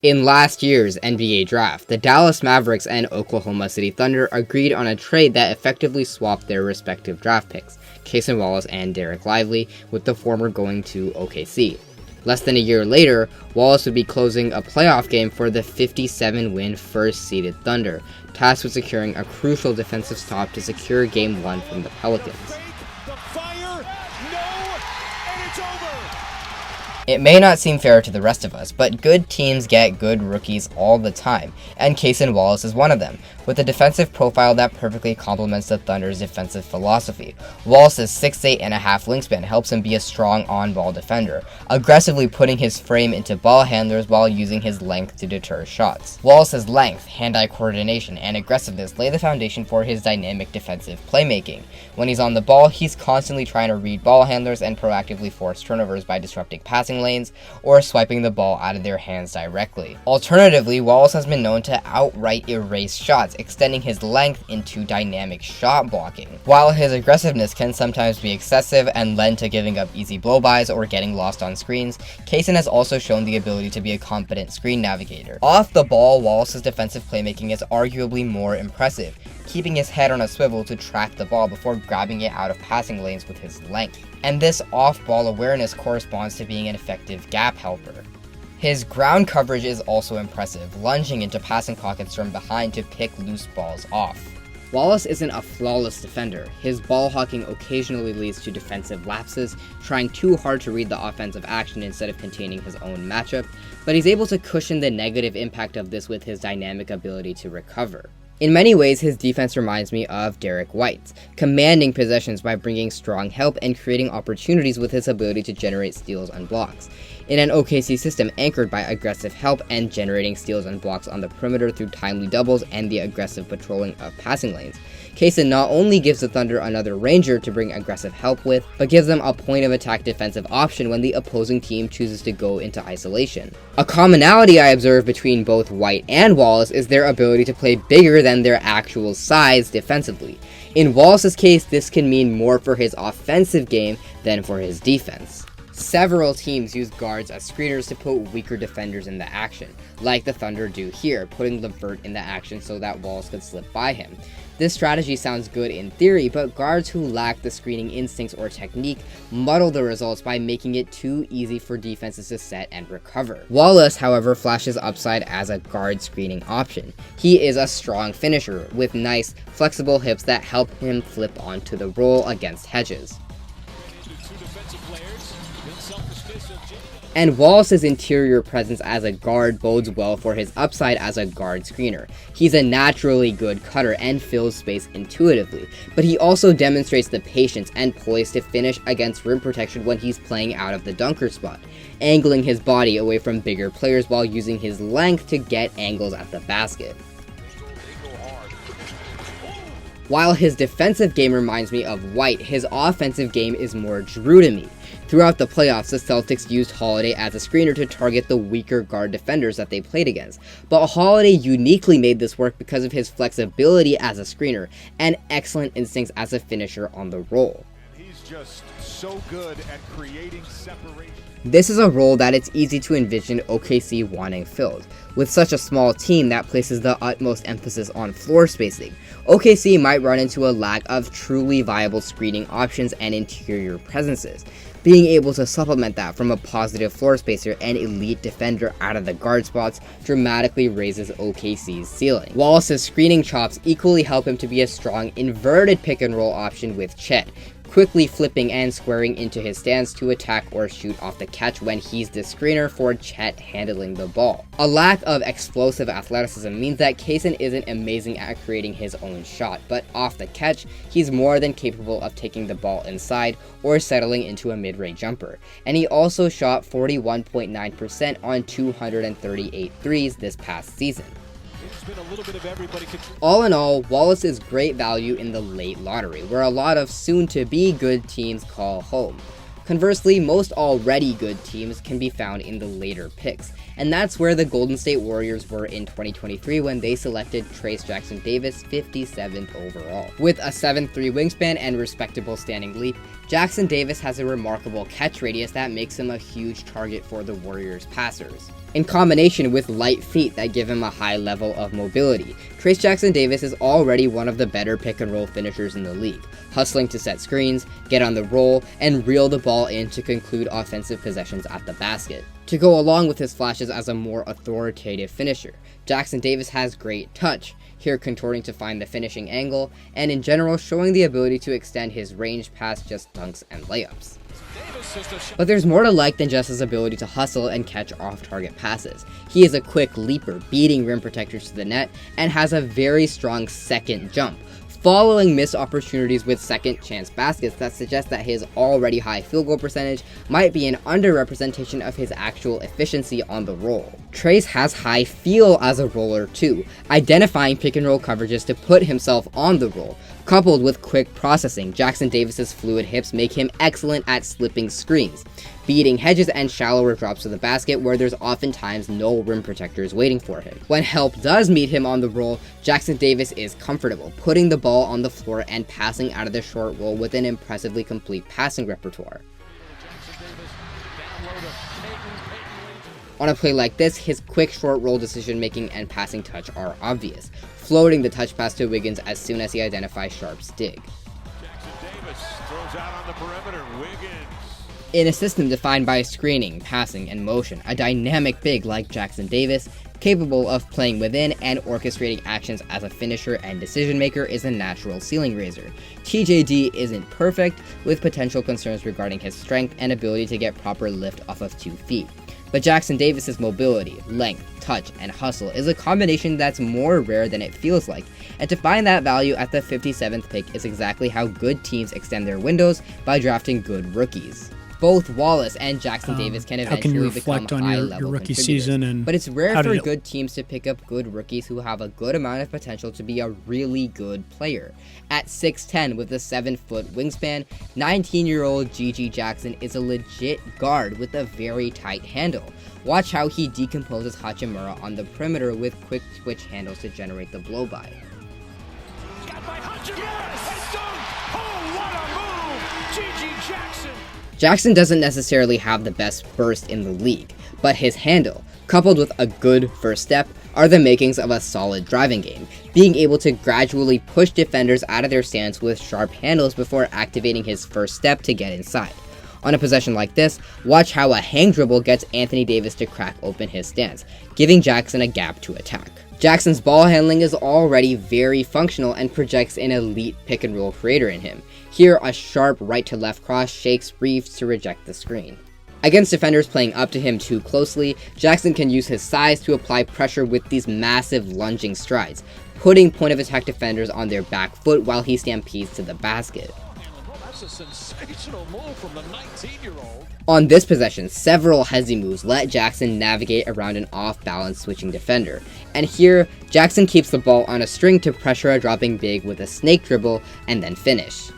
In last year's NBA draft, the Dallas Mavericks and Oklahoma City Thunder agreed on a trade that effectively swapped their respective draft picks, Cason Wallace and Dereck Lively, with the former going to OKC. Less than a year later, Wallace would be closing a playoff game for the 57-win first-seeded Thunder, tasked with securing a crucial defensive stop to secure Game 1 from the Pelicans. It may not seem fair to the rest of us, but good teams get good rookies all the time, and Cason Wallace is one of them, with a defensive profile that perfectly complements the Thunder's defensive philosophy. Wallace's 6'8" wingspan helps him be a strong on-ball defender, aggressively putting his frame into ball handlers while using his length to deter shots. Wallace's length, hand-eye coordination, and aggressiveness lay the foundation for his dynamic defensive playmaking. When he's on the ball, he's constantly trying to read ball handlers and proactively force turnovers by disrupting passing lanes or swiping the ball out of their hands directly. Alternatively, Wallace has been known to outright erase shots, extending his length into dynamic shot blocking. While his aggressiveness can sometimes be excessive and lend to giving up easy blow-bys or getting lost on screens, Cason has also shown the ability to be a competent screen navigator. Off the ball, Wallace's defensive playmaking is arguably more impressive, keeping his head on a swivel to track the ball before grabbing it out of passing lanes with his length. And this off-ball awareness corresponds to being an effective gap helper. His ground coverage is also impressive, lunging into passing pockets from behind to pick loose balls off. Wallace isn't a flawless defender. His ball hawking occasionally leads to defensive lapses, trying too hard to read the offensive action instead of containing his own matchup, but he's able to cushion the negative impact of this with his dynamic ability to recover. In many ways, his defense reminds me of Derek White's, commanding possessions by bringing strong help and creating opportunities with his ability to generate steals and blocks. In an OKC system anchored by aggressive help and generating steals and blocks on the perimeter through timely doubles and the aggressive patrolling of passing lanes, Cason not only gives the Thunder another ranger to bring aggressive help with, but gives them a point of attack defensive option when the opposing team chooses to go into isolation. A commonality I observe between both White and Wallace is their ability to play bigger than their actual size defensively. In Wallace's case, this can mean more for his offensive game than for his defense. Several teams use guards as screeners to put weaker defenders in the action, like the Thunder do here, putting LeVert in the action so that Wallace could slip by him. This strategy sounds good in theory, but guards who lack the screening instincts or technique muddle the results by making it too easy for defenses to set and recover. Wallace, however, flashes upside as a guard screening option. He is a strong finisher, with nice, flexible hips that help him flip onto the roll against hedges. And Wallace's interior presence as a guard bodes well for his upside as a guard screener. He's a naturally good cutter and fills space intuitively, but he also demonstrates the patience and poise to finish against rim protection when he's playing out of the dunker spot, angling his body away from bigger players while using his length to get angles at the basket. While his defensive game reminds me of White, his offensive game is more Drew to me. Throughout the playoffs, the Celtics used Holiday as a screener to target the weaker guard defenders that they played against, but Holiday uniquely made this work because of his flexibility as a screener and excellent instincts as a finisher on the roll. He's just so good at creating separation. This is a role that it's easy to envision OKC wanting filled. With such a small team that places the utmost emphasis on floor spacing, OKC might run into a lack of truly viable screening options and interior presences. Being able to supplement that from a positive floor spacer and elite defender out of the guard spots dramatically raises OKC's ceiling. Wallace's screening chops equally help him to be a strong inverted pick and roll option with Chet, quickly flipping and squaring into his stance to attack or shoot off the catch when he's the screener for Chet handling the ball. A lack of explosive athleticism means that Cason isn't amazing at creating his own shot, but off the catch, he's more than capable of taking the ball inside or settling into a mid-range jumper. And he also shot 41.9% on 238 threes this past season. All in all, Wallace is great value in the late lottery, where a lot of soon-to-be good teams call home. Conversely, most already good teams can be found in the later picks, and that's where the Golden State Warriors were in 2023 when they selected Trayce Jackson-Davis 57th overall. With a 7'3" wingspan and respectable standing leap, Jackson-Davis has a remarkable catch radius that makes him a huge target for the Warriors' passers. in combination with light feet that give him a high level of mobility. Trayce Jackson-Davis is already one of the better pick-and-roll finishers in the league, hustling to set screens, get on the roll, and reel the ball in to conclude offensive possessions at the basket. To go along with his flashes as a more authoritative finisher, Jackson-Davis has great touch, here contorting to find the finishing angle, and in general showing the ability to extend his range past just dunks and layups. But there's more to like than just his ability to hustle and catch off-target passes. He is a quick leaper, beating rim protectors to the net, and has a very strong second jump, following missed opportunities with second chance baskets that suggest that his already high field goal percentage might be an underrepresentation of his actual efficiency on the roll. Trayce has high feel as a roller too, identifying pick and roll coverages to put himself on the roll. Coupled with quick processing, Jackson-Davis's fluid hips make him excellent at slipping screens, beating hedges and shallower drops to the basket where there's oftentimes no rim protectors waiting for him. When help does meet him on the roll, Jackson-Davis is comfortable, putting the ball on the floor and passing out of the short roll with an impressively complete passing repertoire. On a play like this, his quick short roll decision making and passing touch are obvious, floating the touch pass to Wiggins as soon as he identifies Sharp's dig. Jackson-Davis throws out on the perimeter. Wiggins. In a system defined by screening, passing, and motion, a dynamic big like Jackson-Davis, capable of playing within and orchestrating actions as a finisher and decision maker, is a natural ceiling raiser. TJD isn't perfect, with potential concerns regarding his strength and ability to get proper lift off of 2 feet. But Jackson-Davis's mobility, length, touch, and hustle is a combination that's more rare than it feels like, and to find that value at the 57th pick is exactly how good teams extend their windows by drafting good rookies. Both Wallace and Jackson-Davis can eventually become high-level rookie contributors, season, and but it's rare for good teams to pick up good rookies who have a good amount of potential to be a really good player. At 6'10" with a 7-foot wingspan, 19-year-old Gigi Jackson is a legit guard with a very tight handle. Watch how he decomposes Hachimura on the perimeter with quick twitch handles to generate the blow-by. Got by Hachimura. Oh, what a move! Gigi Jackson. Jackson doesn't necessarily have the best burst in the league, but his handle, coupled with a good first step, are the makings of a solid driving game, being able to gradually push defenders out of their stance with sharp handles before activating his first step to get inside. On a possession like this, watch how a hang dribble gets Anthony Davis to crack open his stance, giving Jackson a gap to attack. Jackson's ball handling is already very functional and projects an elite pick-and-roll creator in him. Here, a sharp right-to-left cross shakes Reeves to reject the screen. Against defenders playing up to him too closely, Jackson can use his size to apply pressure with these massive lunging strides, putting point-of-attack defenders on their back foot while he stampedes to the basket. That's a sensational move from the 19-year-old. On this possession, several hezzy moves let Jackson navigate around an off-balance switching defender, and here, Jackson keeps the ball on a string to pressure a dropping big with a snake dribble and then finish.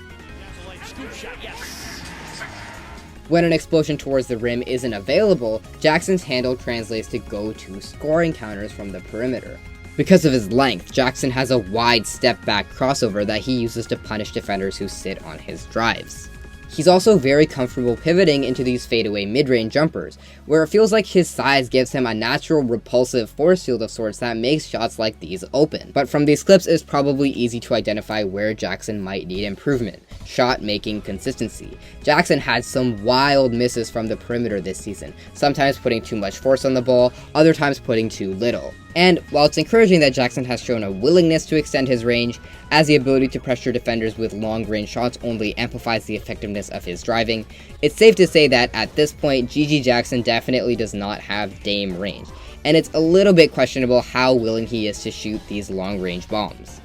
When an explosion towards the rim isn't available, Jackson's handle translates to go-to scoring counters from the perimeter. Because of his length, Jackson has a wide step-back crossover that he uses to punish defenders who sit on his drives. He's also very comfortable pivoting into these fadeaway mid-range jumpers, where it feels like his size gives him a natural repulsive force field of sorts that makes shots like these open. But from these clips, it's probably easy to identify where Jackson might need improvement: shot-making consistency. Jackson had some wild misses from the perimeter this season, sometimes putting too much force on the ball, other times putting too little. And while it's encouraging that Jackson has shown a willingness to extend his range, as the ability to pressure defenders with long-range shots only amplifies the effectiveness of his driving, it's safe to say that at this point, Gigi Jackson definitely does not have Dame range, and it's a little bit questionable how willing he is to shoot these long-range bombs.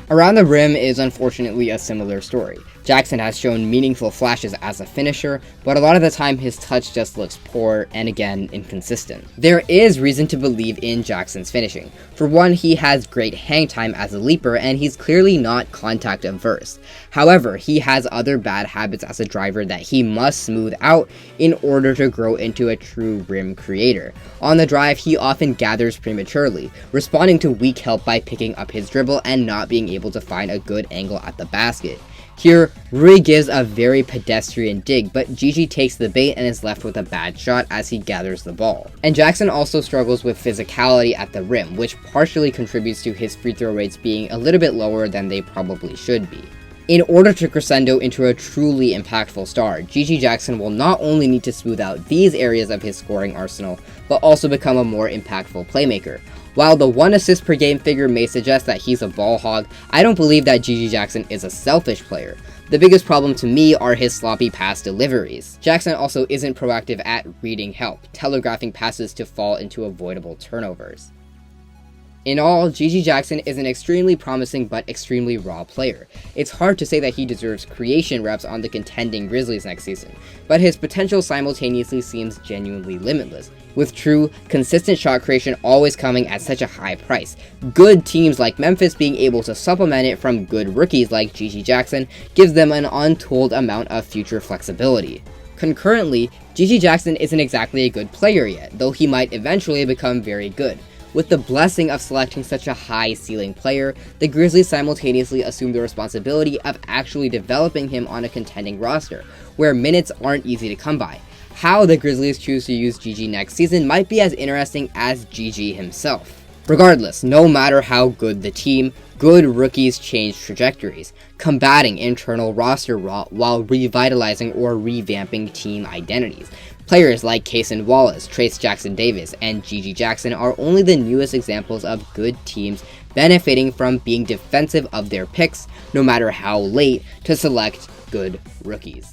Around the rim is unfortunately a similar story. Jackson has shown meaningful flashes as a finisher, but a lot of the time his touch just looks poor and again inconsistent. There is reason to believe in Jackson's finishing. For one, he has great hang time as a leaper and he's clearly not contact averse. However, he has other bad habits as a driver that he must smooth out in order to grow into a true rim creator. On the drive, he often gathers prematurely, responding to weak help by picking up his dribble and not being able to find a good angle at the basket. Here, Rui gives a very pedestrian dig, but Gigi takes the bait and is left with a bad shot as he gathers the ball. And Jackson also struggles with physicality at the rim, which partially contributes to his free throw rates being a little bit lower than they probably should be. In order to crescendo into a truly impactful star, Gigi Jackson will not only need to smooth out these areas of his scoring arsenal, but also become a more impactful playmaker. While the 1 assist per game figure may suggest that he's a ball hog, I don't believe that Gigi Jackson is a selfish player. The biggest problem to me are his sloppy pass deliveries. Jackson also isn't proactive at reading help, telegraphing passes to fall into avoidable turnovers. In all, Gigi Jackson is an extremely promising but extremely raw player. It's hard to say that he deserves creation reps on the contending Grizzlies next season, but his potential simultaneously seems genuinely limitless, with true, consistent shot creation always coming at such a high price. Good teams like Memphis being able to supplement it from good rookies like Gigi Jackson gives them an untold amount of future flexibility. Concurrently, Gigi Jackson isn't exactly a good player yet, though he might eventually become very good. With the blessing of selecting such a high-ceiling player, the Grizzlies simultaneously assume the responsibility of actually developing him on a contending roster, where minutes aren't easy to come by. How the Grizzlies choose to use Gigi next season might be as interesting as Gigi himself. Regardless, no matter how good the team, good rookies change trajectories, combating internal roster rot while revitalizing or revamping team identities. Players like Cason Wallace, Trayce Jackson-Davis, and Gigi Jackson are only the newest examples of good teams benefiting from being defensive of their picks, no matter how late, to select good rookies.